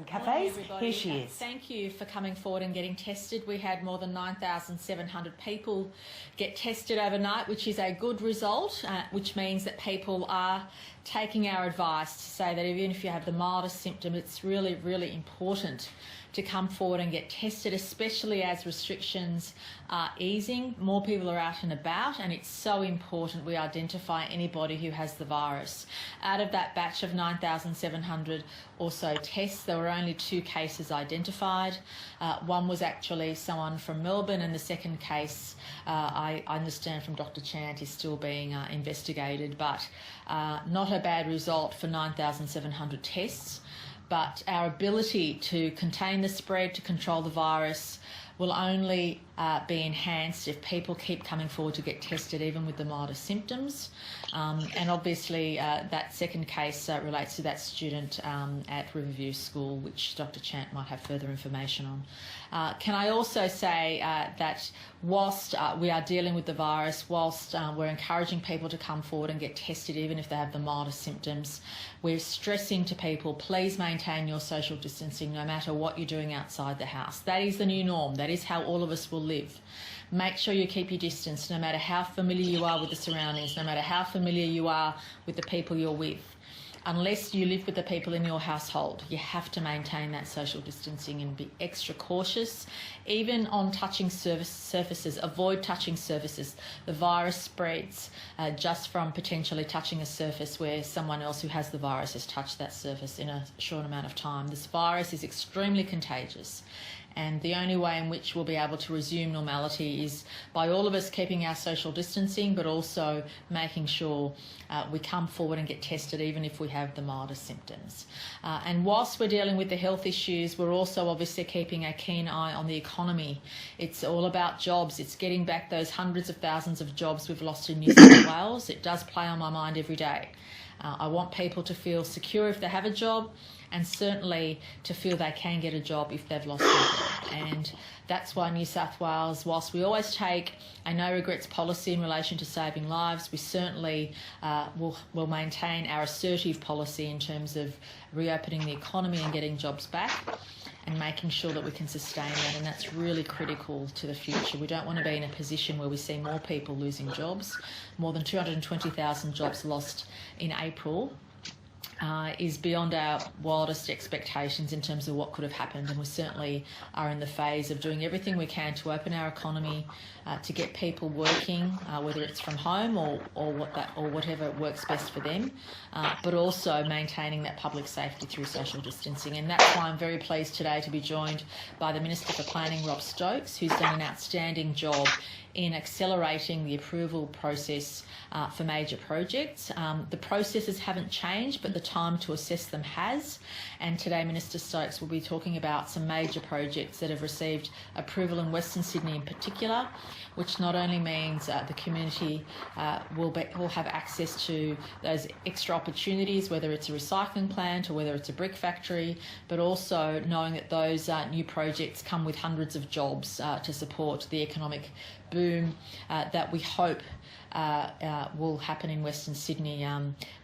and cafes. Here she is. Thank you for coming forward and getting tested. We had more than 9,700 people get tested overnight, which is a good result, which means that people are taking our advice to say that even if you have the mildest symptom, it's really, really important to come forward and get tested, especially as restrictions are easing. More people are out and about, and it's so important we identify anybody who has the virus. Out of that batch of 9,700 or so tests, there were only 2 cases identified. One was actually someone from Melbourne, and the second case, I understand from Dr. Chant, is still being investigated, but not a bad result for 9,700 tests. But our ability to contain the spread, to control the virus, will only be enhanced if people keep coming forward to get tested, even with the milder symptoms. And obviously that second case relates to that student at Riverview School, which Dr. Chant might have further information on. Can I also say that whilst we are dealing with the virus, whilst we're encouraging people to come forward and get tested even if they have the mildest symptoms, we're stressing to people, please maintain your social distancing no matter what you're doing outside the house. That is the new norm. That is how all of us will live. Make sure you keep your distance no matter how familiar you are with the surroundings, no matter how familiar you are with the people you're with. Unless you live with the people in your household, you have to maintain that social distancing and be extra cautious. Even on touching surfaces, avoid touching surfaces. The virus spreads just from potentially touching a surface where someone else who has the virus has touched that surface in a short amount of time. This virus is extremely contagious. And the only way in which we'll be able to resume normality is by all of us keeping our social distancing, but also making sure we come forward and get tested even if we have the mildest symptoms. And whilst we're dealing with the health issues, we're also obviously keeping a keen eye on the economy. It's all about jobs. It's getting back those hundreds of thousands of jobs we've lost in New South Wales. It does play on my mind every day. I want people to feel secure if they have a job, and certainly to feel they can get a job if they've lost their job. And that's why New South Wales, whilst we always take a no regrets policy in relation to saving lives, we certainly will maintain our assertive policy in terms of reopening the economy and getting jobs back and making sure that we can sustain that, and that's really critical to the future. We don't want to be in a position where we see more people losing jobs. More than 220,000 jobs lost in April is beyond our wildest expectations in terms of what could have happened, and we certainly are in the phase of doing everything we can to open our economy, to get people working, whether it's from home or whatever works best for them, but also maintaining that public safety through social distancing. And that's why I'm very pleased today to be joined by the Minister for Planning, Rob Stokes, who's done an outstanding job in accelerating the approval process for major projects. The processes haven't changed, but the time to assess them has. And today Minister Stokes will be talking about some major projects that have received approval in Western Sydney in particular, which not only means the community will have access to those extra opportunities, whether it's a recycling plant or whether it's a brick factory, but also knowing that those new projects come with hundreds of jobs to support the economic boom that we hope will happen in Western Sydney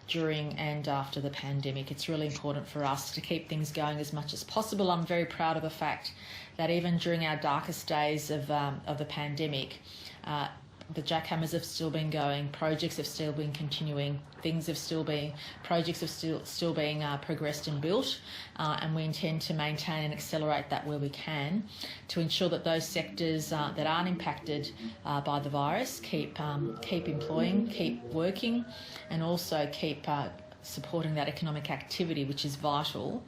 during and after the pandemic. It's really important for us to keep things going as much as possible. I'm very proud of the fact that even during our darkest days of the pandemic, the jackhammers have still been going, projects have still been continuing, projects have still being progressed and built, and we intend to maintain and accelerate that where we can to ensure that those sectors that aren't impacted by the virus keep employing, keep working, and also keep supporting that economic activity, which is vital